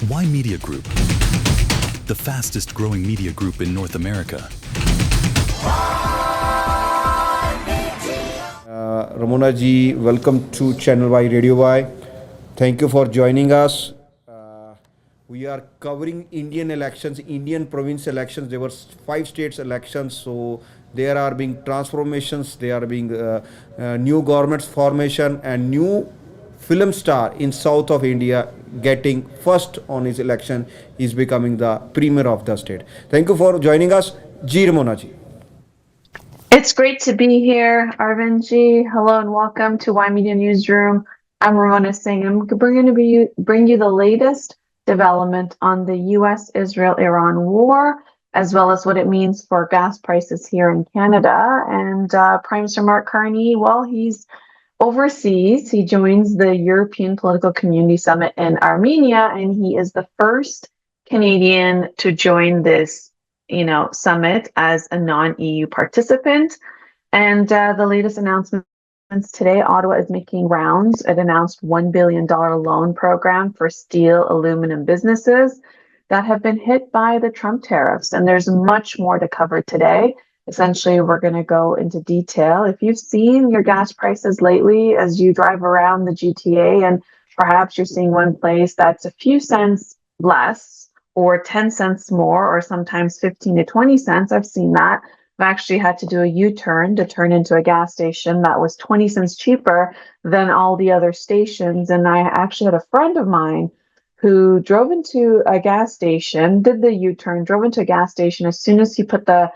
Ymedia Group, the fastest growing media group in North America. Ramona ji, welcome to Channel Y Radio Y. Thank you for joining us. We are covering Indian elections, Indian province elections. There were 5 states elections, so there are being transformations, there are being new governments formation, and new film star in south of India getting first on his election is becoming the premier of the state. Thank you for joining us, Ji Ramona ji. It's great to be here, Arvind G. Hello and welcome to Y Media Newsroom. I'm Ramona Singh. I'm going to bring you the latest development on the U.S.-Israel-Iran war, as well as what it means for gas prices here in Canada. And Prime Minister Mark Carney, well, he's overseas. He joins the European Political Community Summit in Armenia, and he is the first Canadian to join this summit as a non-EU participant. And the latest announcements today, Ottawa is making rounds. It announced $1 billion loan program for steel, aluminum businesses that have been hit by the Trump tariffs. And there's much more to cover today. Essentially, we're going to go into detail. If you've seen your gas prices lately as you drive around the GTA, and perhaps you're seeing one place that's a few cents less or 10 cents more, or sometimes 15 to 20 cents. I've seen that. I've actually had to do a U-turn to turn into a gas station that was 20 cents cheaper than all the other stations. And I actually had a friend of mine who drove into a gas station, did the U-turn, drove into a gas station. As soon as he put the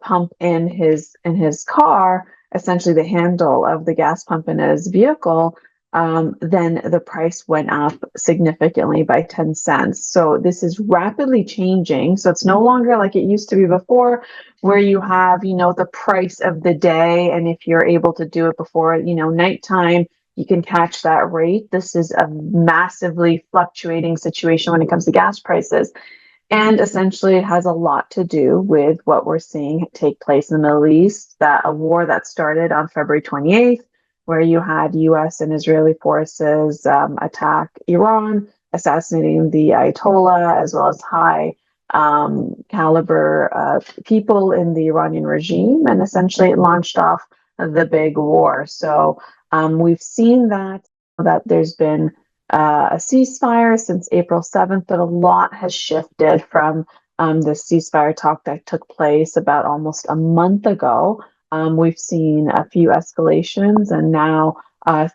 pump in his car, essentially the handle of the gas pump in his vehicle, then the price went up significantly by 10 cents. So this is rapidly changing. So it's no longer like it used to be before, where you have, the price of the day. And if you're able to do it before, nighttime, you can catch that rate. This is a massively fluctuating situation when it comes to gas prices. And essentially, it has a lot to do with what we're seeing take place in the Middle East, that a war that started on February 28th, where you had U.S. and Israeli forces attack Iran, assassinating the Ayatollah, as well as high caliber people in the Iranian regime. And essentially, it launched off the big war. So we've seen that there's been a ceasefire since April 7th, but a lot has shifted from the ceasefire talk that took place about almost a month ago. We've seen a few escalations, and now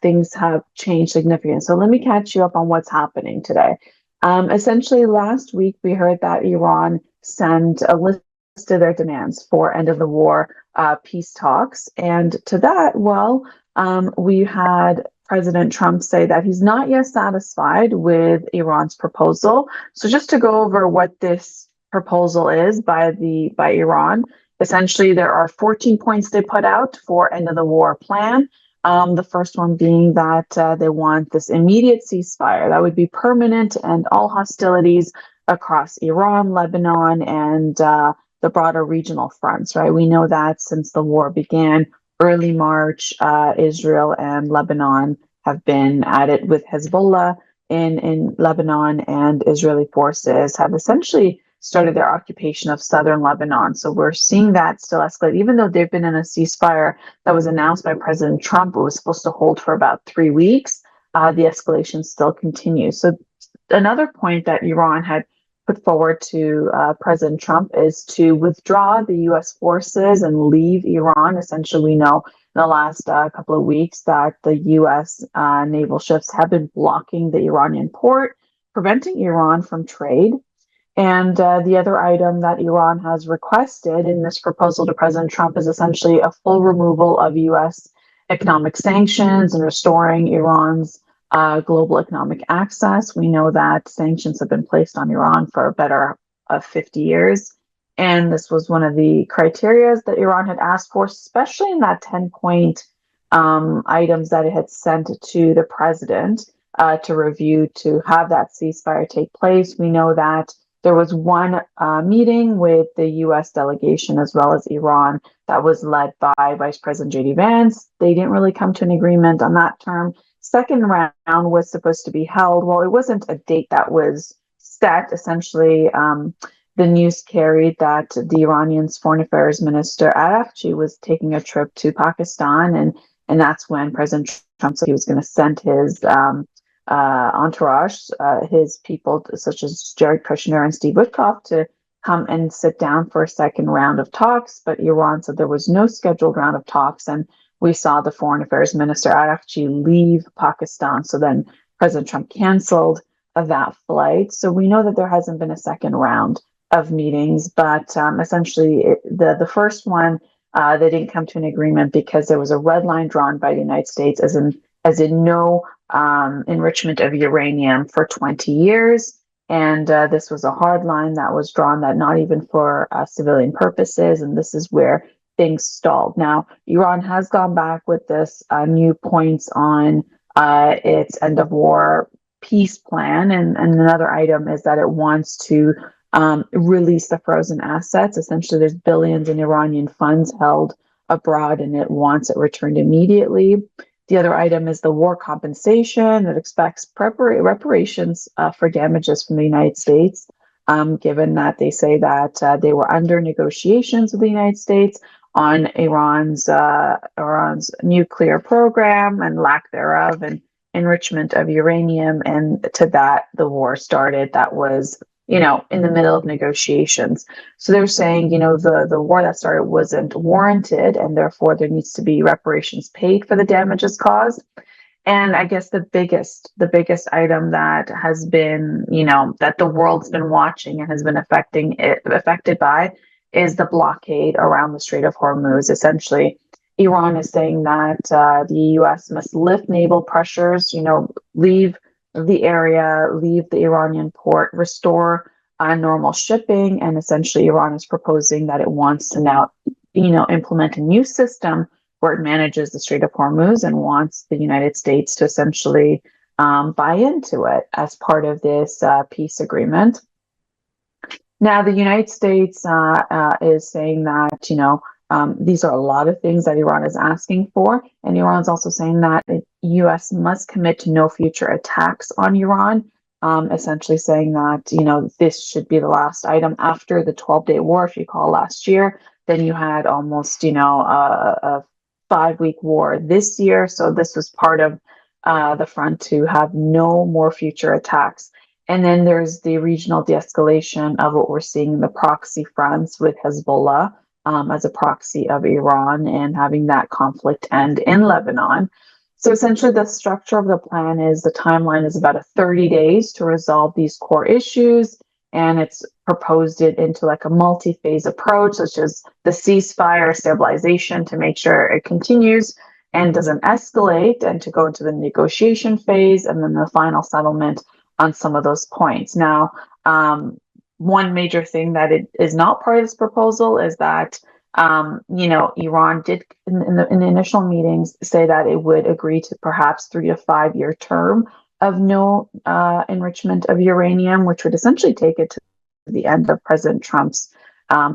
things have changed significantly. So let me catch you up on what's happening today. Essentially, last week we heard that Iran sent a list of their demands for end of the war peace talks. And to that, we had President Trump say that he's not yet satisfied with Iran's proposal. So just to go over what this proposal is by Iran. Essentially, there are 14 points they put out for end of the war plan. The first one being that they want this immediate ceasefire that would be permanent and all hostilities across Iran, Lebanon, and the broader regional fronts, right? We know that since the war began early March, Israel and Lebanon have been at it with Hezbollah in Lebanon, and Israeli forces have essentially started their occupation of southern Lebanon. So we're seeing that still escalate, even though they've been in a ceasefire that was announced by President Trump. It was supposed to hold for about 3 weeks. The escalation still continues. So another point that Iran had put forward to President Trump is to withdraw the U.S. forces and leave Iran. Essentially, we know in the last couple of weeks that the U.S. Naval ships have been blocking the Iranian port, preventing Iran from trade. And the other item that Iran has requested in this proposal to President Trump is essentially a full removal of U.S. economic sanctions and restoring Iran's global economic access. We know that sanctions have been placed on Iran for a better of 50 years. And this was one of the criteria that Iran had asked for, especially in that 10-point items that it had sent to the president to review to have that ceasefire take place. We know that there was one meeting with the U.S. delegation as well as Iran that was led by Vice President J.D. Vance. They didn't really come to an agreement on that term. second round was supposed to be held. Well, it wasn't a date that was set. Essentially, the news carried that the Iranian's foreign affairs minister Arafchi was taking a trip to Pakistan, and that's when President Trump said he was going to send his entourage, his people such as Jared Kushner and Steve Witkoff, to come and sit down for a second round of talks. But Iran said there was no scheduled round of talks, and we saw the foreign affairs minister Arafchi leave Pakistan. So then President Trump canceled that flight. So we know that there hasn't been a second round of meetings, but essentially the first one, they didn't come to an agreement because there was a red line drawn by the United States, as in no enrichment of uranium for 20 years. And this was a hard line that was drawn, that not even for civilian purposes. And this is where things stalled. Now, Iran has gone back with this new points on its end of war peace plan. And another item is that it wants to release the frozen assets. Essentially, there's billions in Iranian funds held abroad, and it wants it returned immediately. The other item is the war compensation that expects reparations for damages from the United States, given that they say that they were under negotiations with the United States on Iran's nuclear program and lack thereof, and enrichment of uranium. And to that, the war started. That was, in the middle of negotiations. So they're saying, the war that started wasn't warranted, and therefore there needs to be reparations paid for the damages caused. And I guess the biggest item that has been, that the world's been watching and has been affected by, is the blockade around the Strait of Hormuz. Essentially, Iran is saying that the U.S. must lift naval pressures, leave the area, leave the Iranian port, restore normal shipping. And essentially, Iran is proposing that it wants to now, implement a new system where it manages the Strait of Hormuz, and wants the United States to essentially buy into it as part of this peace agreement. Now, the United States is saying that, these are a lot of things that Iran is asking for. And Iran's also saying that the U.S. must commit to no future attacks on Iran, essentially saying that, this should be the last item after the 12-day war. If you recall last year, then you had almost, a 5-week war this year. So this was part of the front to have no more future attacks. And then there's the regional de-escalation of what we're seeing in the proxy fronts with Hezbollah as a proxy of Iran, and having that conflict end in Lebanon. So essentially, the structure of the plan is, the timeline is about 30 days to resolve these core issues. And it's proposed it into like a multi-phase approach, such as the ceasefire, stabilization, to make sure it continues and doesn't escalate, and to go into the negotiation phase, and then the final settlement on some of those points. Now, one major thing that it is not part of this proposal is that, Iran did in the initial meetings say that it would agree to perhaps 3 to 5 year term of no enrichment of uranium, which would essentially take it to the end of President Trump's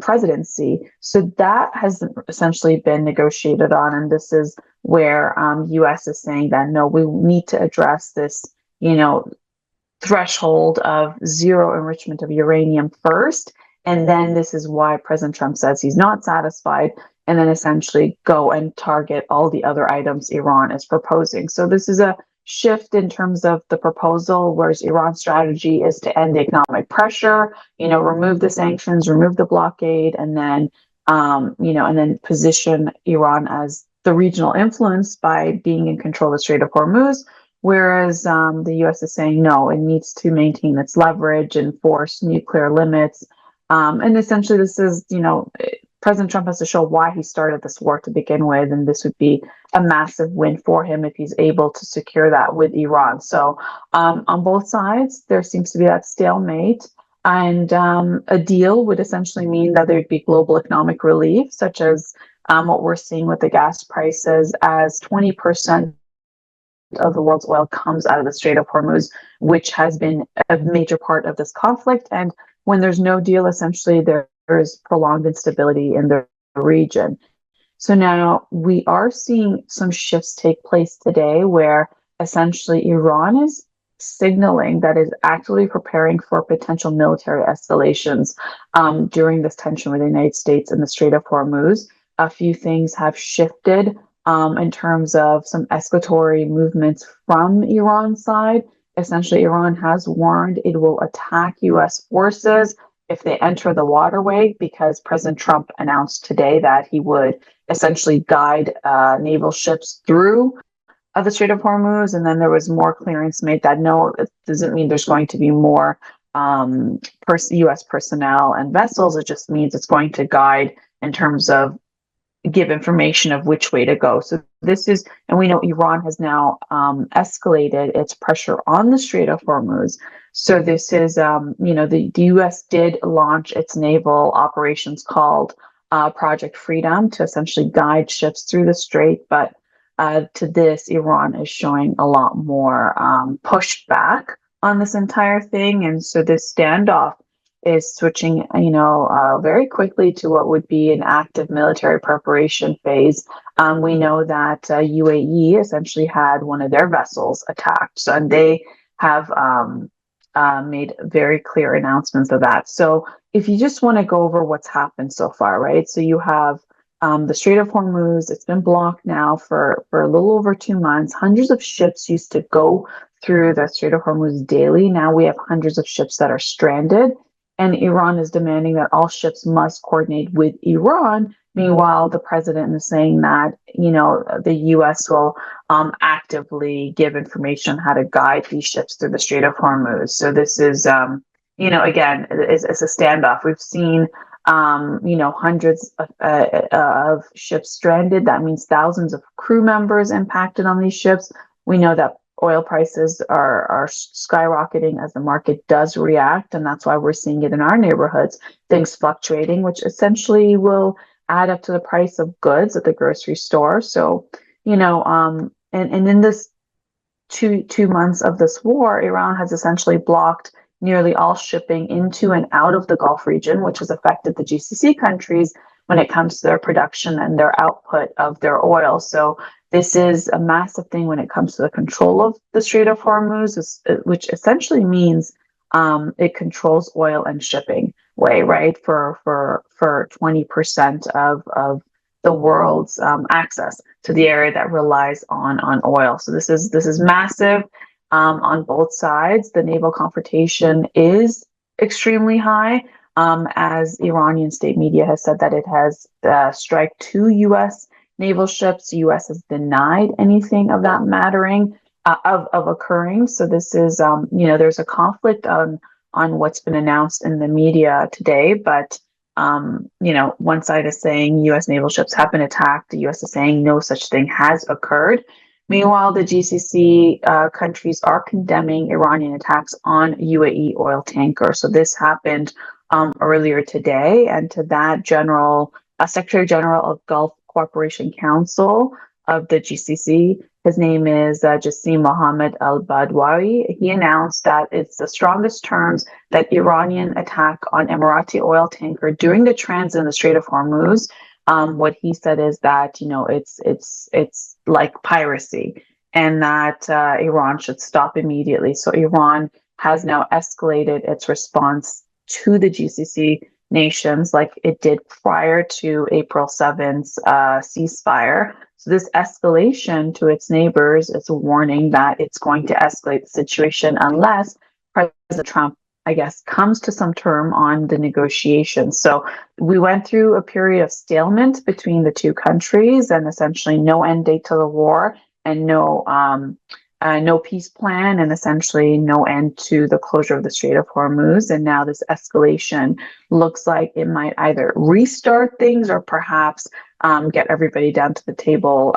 presidency. So that has essentially been negotiated on, and this is where U.S. is saying that no, we need to address this, threshold of zero enrichment of uranium first. And then this is why President Trump says he's not satisfied, and then essentially go and target all the other items Iran is proposing. So this is a shift in terms of the proposal, whereas Iran's strategy is to end the economic pressure, remove the sanctions, remove the blockade, and then, and then position Iran as the regional influence by being in control of the Strait of Hormuz. Whereas the U.S. is saying, no, it needs to maintain its leverage, enforce nuclear limits. And essentially, this is, President Trump has to show why he started this war to begin with. And this would be a massive win for him if he's able to secure that with Iran. So on both sides, there seems to be that stalemate. And a deal would essentially mean that there'd be global economic relief, such as what we're seeing with the gas prices, as 20% of the world's oil comes out of the Strait of Hormuz, which has been a major part of this conflict. And when there's no deal, essentially there is prolonged instability in the region. So now we are seeing some shifts take place today, where essentially Iran is signaling that is actively preparing for potential military escalations during this tension with the United States in the Strait of Hormuz. A few things have shifted in terms of some escalatory movements from Iran's side. Essentially, Iran has warned it will attack U.S. forces if they enter the waterway, because President Trump announced today that he would essentially guide naval ships through the Strait of Hormuz. And then there was more clearance made that no, it doesn't mean there's going to be more U.S. personnel and vessels. It just means it's going to guide in terms of give information of which way to go. So this is, and we know Iran has now escalated its pressure on the Strait of Hormuz. So this is, the U.S. did launch its naval operations called Project Freedom to essentially guide ships through the strait. But to this, Iran is showing a lot more pushback on this entire thing. And so this standoff is switching, very quickly to what would be an active military preparation phase. We know that UAE essentially had one of their vessels attacked, so, and they have made very clear announcements of that. So if you just want to go over what's happened so far, right? So you have the Strait of Hormuz. It's been blocked now for a little over 2 months. Hundreds of ships used to go through the Strait of Hormuz daily. Now we have hundreds of ships that are stranded. And Iran is demanding that all ships must coordinate with Iran. Meanwhile, the president is saying that, the U.S. will actively give information on how to guide these ships through the Strait of Hormuz. So this is, again, it's a standoff. We've seen, hundreds of ships stranded. That means thousands of crew members impacted on these ships. We know that oil prices are skyrocketing as the market does react, and that's why we're seeing it in our neighborhoods, things fluctuating, which essentially will add up to the price of goods at the grocery store. So, and in this two months of this war, Iran has essentially blocked nearly all shipping into and out of the Gulf region, which has affected the GCC countries when it comes to their production and their output of their oil. So this is a massive thing when it comes to the control of the Strait of Hormuz, which essentially means it controls oil and shipping way, right? For 20% of the world's access to the area that relies on oil. So this is massive on both sides. The naval confrontation is extremely high. As Iranian state media has said that it has struck 2 U.S. naval ships. The U.S. has denied anything of that mattering of occurring. So this is, there's a conflict on what's been announced in the media today. But, one side is saying U.S. naval ships have been attacked. The U.S. is saying no such thing has occurred. Meanwhile, the GCC countries are condemning Iranian attacks on UAE oil tankers. So this happened earlier today, and to that, Secretary General of Gulf Cooperation Council of the GCC, his name is Jassim Mohammed Al-Badwawi. He announced that it's the strongest terms that Iranian attack on Emirati oil tanker during the transit in the Strait of Hormuz. What he said is that it's like piracy, and that Iran should stop immediately. So Iran has now escalated its response to the GCC nations like it did prior to April 7th's ceasefire. So this escalation to its neighbors is a warning that it's going to escalate the situation unless President Trump, I guess, comes to some term on the negotiations. So we went through a period of stalemate between the two countries, and essentially no end date to the war, and no peace plan, and essentially no end to the closure of the Strait of Hormuz. And now this escalation looks like it might either restart things or perhaps get everybody down to the table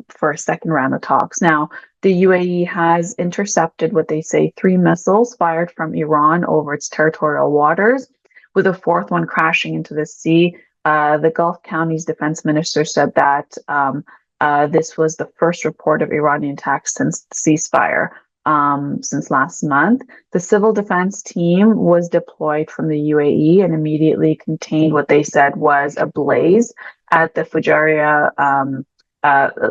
for a second round of talks. Now, the UAE has intercepted what they say 3 missiles fired from Iran over its territorial waters, with a 4th one crashing into the sea. The Gulf County's defense minister said that this was the first report of Iranian attacks since the ceasefire, since last month. The civil defense team was deployed from the UAE and immediately contained what they said was a blaze at the Fujairah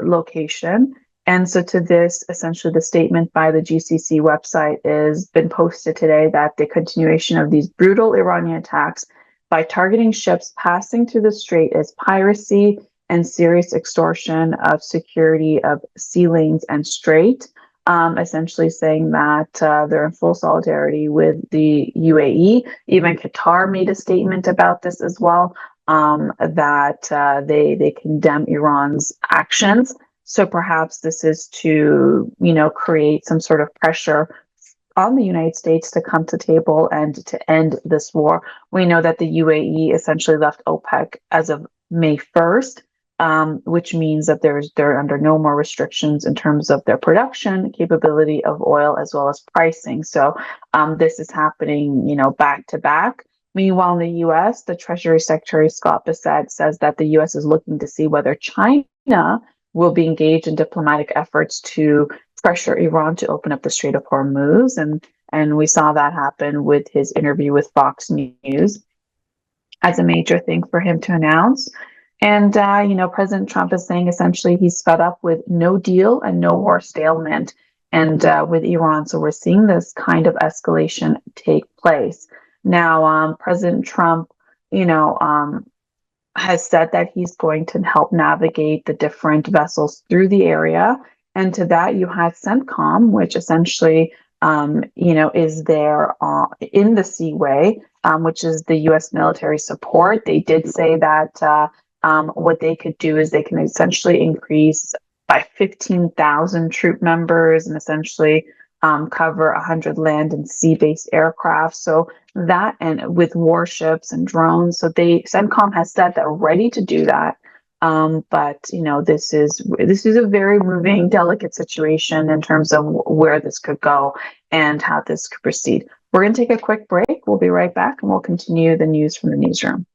location. And so to this, essentially the statement by the GCC website is been posted today that the continuation of these brutal Iranian attacks by targeting ships passing through the strait is piracy and serious extortion of security of sea lanes and strait. Essentially saying that they're in full solidarity with the UAE. Even Qatar made a statement about this as well, that they condemn Iran's actions. So perhaps this is to, create some sort of pressure on the United States to come to table and to end this war. We know that the UAE essentially left OPEC as of May 1st. Which means that they're under no more restrictions in terms of their production capability of oil as well as pricing. So this is happening, back to back. Meanwhile, in the U.S., the Treasury Secretary Scott Bessent says that the U.S. is looking to see whether China will be engaged in diplomatic efforts to pressure Iran to open up the Strait of Hormuz, and we saw that happen with his interview with Fox News as a major thing for him to announce. And, President Trump is saying essentially he's fed up with no deal and no war stalemate and with Iran. So we're seeing this kind of escalation take place. Now, President Trump, has said that he's going to help navigate the different vessels through the area. And to that, you had CENTCOM, which essentially, is there in the Seaway, which is the U.S. military support. They did say that what they could do is they can essentially increase by 15,000 troop members and essentially cover 100 land and sea-based aircraft. So that, and with warships and drones, so CENTCOM has said they're ready to do that. But this is a very moving, delicate situation in terms of where this could go and how this could proceed. We're going to take a quick break. We'll be right back, and we'll continue the news from the newsroom.